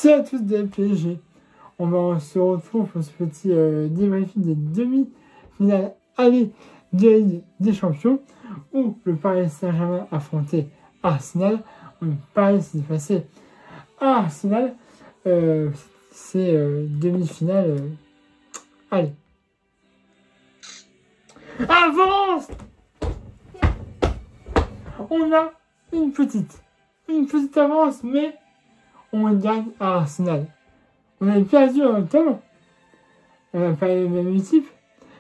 Salut à tous des PSG. On se retrouve pour ce petit débriefing des demi-finales aller de la Ligue des Champions où le Paris Saint-Germain affrontait Arsenal. Paris s'est passé à Arsenal. C'est demi-finale. Allez. Avance! On a une petite avance, mais on gagne à Arsenal. On a perdu en octobre. On n'a pas eu le même équipe.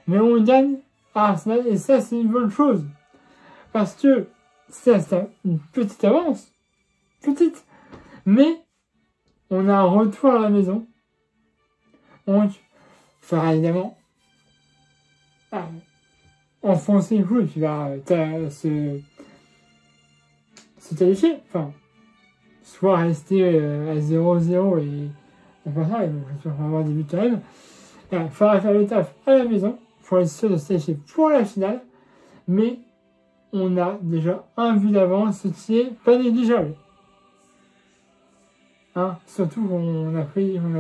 Mais on gagne à Arsenal. Et ça, c'est une bonne chose. Parce que c'est une petite avance. Petite. Mais on a un retour à la maison. Donc, il faudra évidemment enfoncer le clou et puis se qualifier. Enfin, soit rester à 0-0 et faire ça, et bon, j'espère qu'on va avoir des buts quand même. Il faudra faire le taf à la maison pour être sûr de se qualifier pour la finale, mais on a déjà un but d'avance, ce qui est pas négligeable. Surtout qu'on a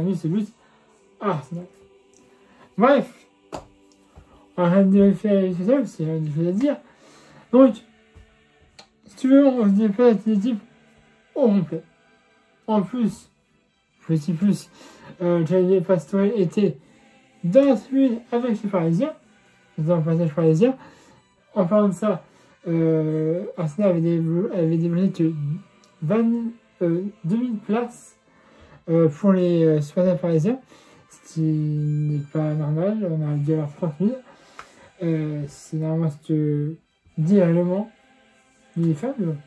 mis ce but à Arsenal. Bref, on arrête de faire les choses, c'est des choses à dire. Donc, si tu veux, on se déplace l'équipe au complet. En plus, petit plus, Javier Pastore était dans la tribune avec les Parisiens, dans le passage parisien. En parlant de ça, Arsenal avait débloqué que 2000 places pour les supporters parisiens, ce qui n'est pas normal. On a dû avoir 30 000. C'est normalement ce que dit le règlement des femmes.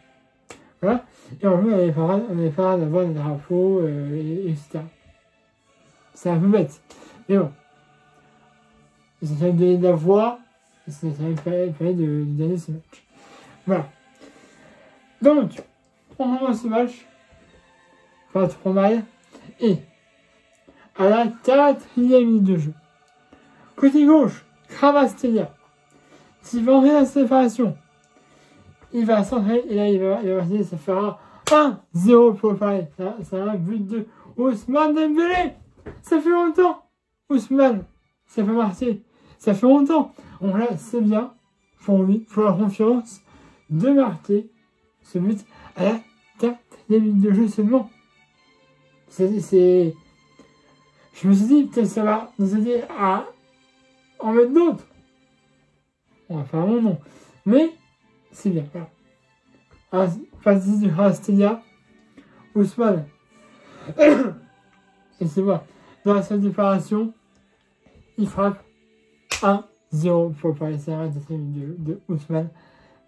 Voilà. Et en plus, on avait pas d'avoir des drapeaux, etc. C'est un peu bête. Mais bon. Ça fait donner de la voix, et ça permet de gagner ce match. Voilà. Donc, on commence ce match. Pas trop mal. Et, à la 4e minute de jeu, côté gauche, Kvaratskhelia, qui va entrer dans la séparation. Il va centrer et là il va essayer, ça fera 1-0 pour Paris. C'est un but de Ousmane Dembélé. Ça fait longtemps. Ousmane, ça fait marcher. Ça fait longtemps. Donc là, c'est bien pour lui, pour la confiance, de marquer ce but à la 4e minute de jeu seulement. Je me suis dit, peut-être ça va nous aider à en mettre d'autres. Enfin, non. Mais, c'est bien. Voilà. Passe de Kvaratskhelia, Ousmane. Et c'est moi. Dans la salle de préparation, il frappe 1-0 pour Paris Saint-Germain de Ousmane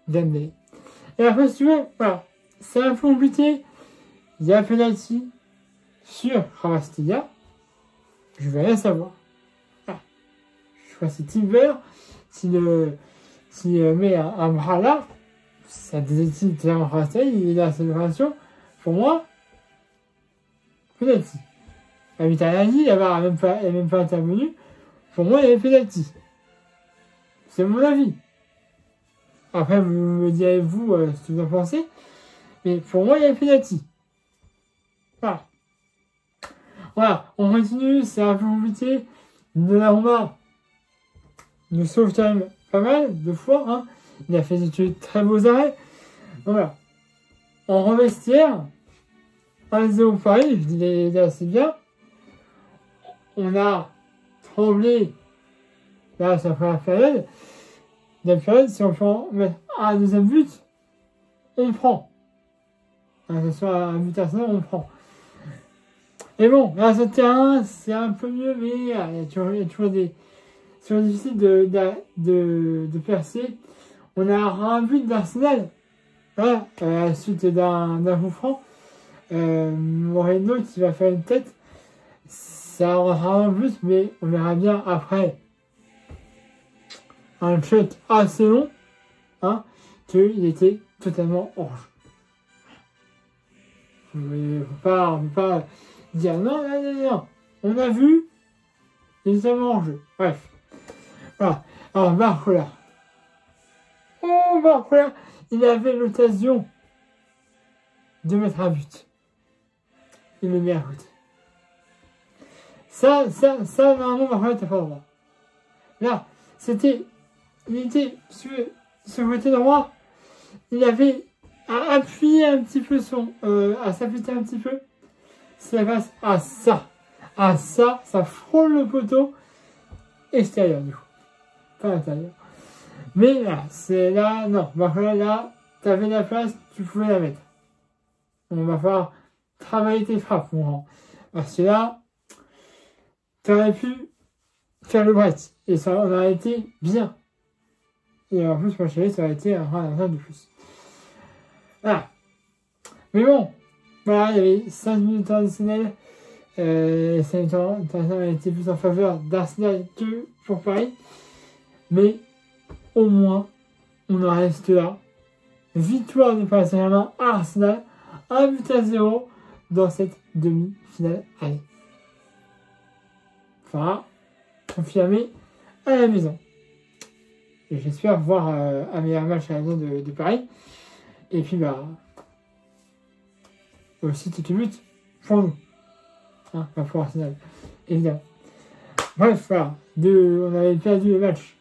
Dembélé. Et après, si tu veux, voilà. C'est un peu compliqué. Il y a un penalty sur Kvaratskhelia. Je vais rien savoir. Je crois que c'est Timber. S'il met un bras là, ça décide clairement Kvaratskhelia. Il est dans la célébration. Pour moi, penalty. La Mitterrandi, il n'a même pas intervenu. Pour moi, il y avait penalty. C'est mon avis. Après, vous me direz, vous, ce que vous en pensez. Mais pour moi, il y avait penalty. Voilà, on continue, c'est un peu compliqué. Donnarumma nous sauve quand même pas mal de fois. Il a fait de très beaux arrêts. Voilà. En revestiaire, 1-0 Paris, je dis assez bien. On a tremblé. Là, ça fait la période. La période, si on peut en mettre un deuxième but, on prend. Que ce soit un but à ça, on prend. Et bon, là, ce terrain, c'est un peu mieux, mais il y a toujours des... C'est difficile de percer. On a un but d'Arsenal. Voilà, à la suite d'un coup franc. Moreno qui va faire une tête. Ça aura un but, mais on verra bien après un check assez long, qu'il était totalement hors jeu. On peut pas dire non. On a vu, il est totalement hors jeu. Bref. Voilà. Alors, Barcola. Barcola, il avait l'occasion de mettre un but. Il le met à côté. Ça, normalement, Marcola, t'as pas le droit. Là, il était sur le côté droit, il avait à appuyer un petit peu à s'appuyer un petit peu, ça passe à ça. À ça, ça frôle le poteau extérieur, du coup. Pas intérieur. Mais là, c'est là, non, Marcola, là, t'avais la place, tu pouvais la mettre. On va falloir travailler tes frappes, mon grand. Parce que là, t'aurais pu faire le bret. Et ça en aurait été bien. Et en plus, moi, chérie, ça aurait été un run de plus. Voilà. Mais bon, voilà, il y avait 5 minutes additionnelles. 5 minutes additionnelles étaient plus en faveur d'Arsenal que pour Paris. Mais au moins, on en reste là. Victoire du Paris Saint-Germain à Arsenal. 1-0 dans cette demi-finale. Allez. Enfin, confirmé à la maison. Et j'espère voir un meilleur match à la maison de Paris. Et puis, aussi quelques buts pour nous. Hein, pas pour Arsenal, évidemment. Bref, voilà. On avait perdu le match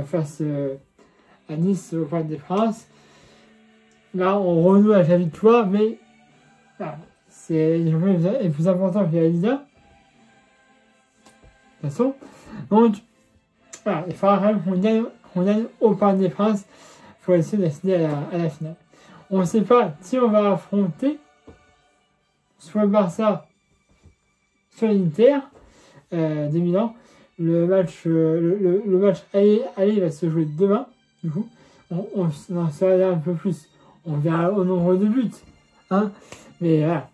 face à Nice au Parc des Princes. Là, on renoue avec la victoire, mais voilà, c'est le plus important que la Liga. De toute façon. Donc, voilà, il faudra quand même qu'on gagne au Parc des Princes pour essayer d'accéder à la finale. On ne sait pas si on va affronter soit le Barça, soit l'Inter de Milan. Le match aller va se jouer demain. Du coup, on en saura un peu plus. On verra au nombre de buts. Hein, mais voilà,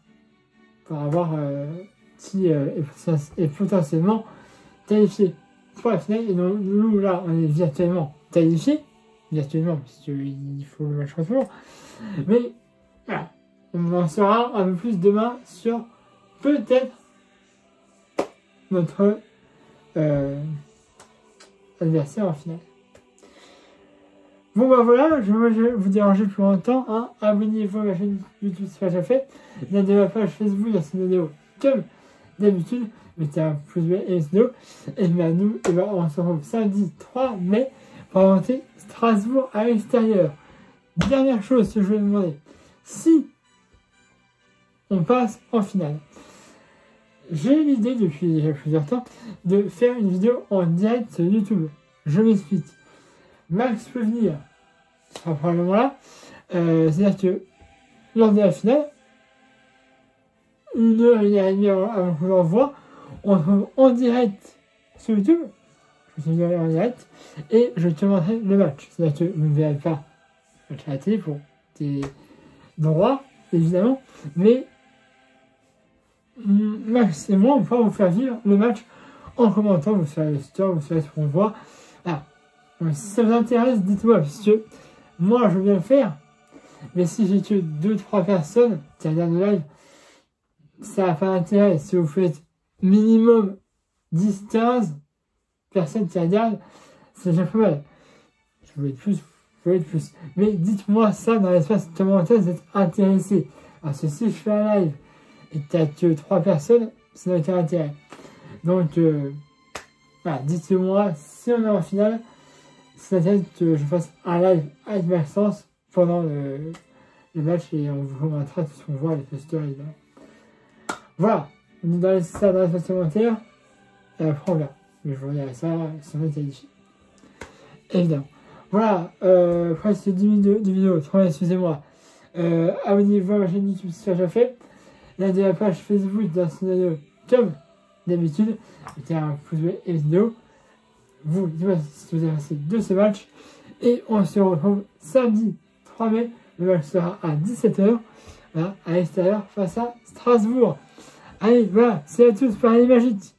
pour avoir qui est potentiellement qualifié pour la finale. Et nous, là, on est virtuellement qualifiés. Virtuellement, parce qu'il faut le match retour. Mais voilà, on en saura un peu plus demain sur peut-être notre adversaire en finale. Bon voilà, je vais vous déranger plus longtemps. Hein. Abonnez-vous à ma chaîne YouTube si ce n'est pas déjà fait. Il y a de ma page Facebook dans cette vidéo comme d'habitude. Mettez un pouce bleu et une vidéo. Et bien nous, on se retrouve samedi 3 mai pour affronter Strasbourg à l'extérieur. Dernière chose que je vais vous demander. Si on passe en finale, j'ai l'idée depuis plusieurs temps de faire une vidéo en direct sur YouTube. Je m'explique. Max peut venir, ce sera probablement là. C'est-à-dire que lors de la finale, 1h30 avant que l'envoie, on se retrouve en direct sur YouTube. Je suis en direct et je te montrerai le match. C'est-à-dire que vous ne verrez pas le match à la télé pour des droits, évidemment, mais Max et moi, on pourra vous faire vivre le match en commentant. Vous savez le score, vous savez ce qu'on voit. Voilà. Donc, si ça vous intéresse, dites-moi, puisque moi je veux bien le faire, mais si j'ai que 2-3 personnes qui regardent le live, ça n'a pas d'intérêt. Si vous faites minimum 10-15 personnes qui regardent, c'est déjà pas mal. Je voulais plus, mais dites-moi ça dans l'espace commentaire, vous êtes intéressés. Parce que si je fais un live et que tu n'as que 3 personnes, ça n'a aucun intérêt. Donc, voilà, dites-moi si on est en finale. C'est-à-dire que je fasse un live avec Maxence pendant le match et on vous commentera tout ce qu'on voit avec le story. Voilà, on nous donne ça dans les commentaires et après on verra. Mais je vous dirai ça si on est qualifié. Évidemment. Voilà, presque 10 minutes de vidéo, excusez-moi. Abonnez-vous à ma chaîne YouTube si c'est déjà fait. Là de la page Facebook d'Arsenal comme d'habitude. Mettez un pouce bleu et vidéo. Vous, dites-moi si vous avez passé de ce match. Et on se retrouve samedi 3 mai. Le match sera à 17h. Voilà, à l'extérieur face à Strasbourg. Allez, voilà, c'est à tous, Paris Magique.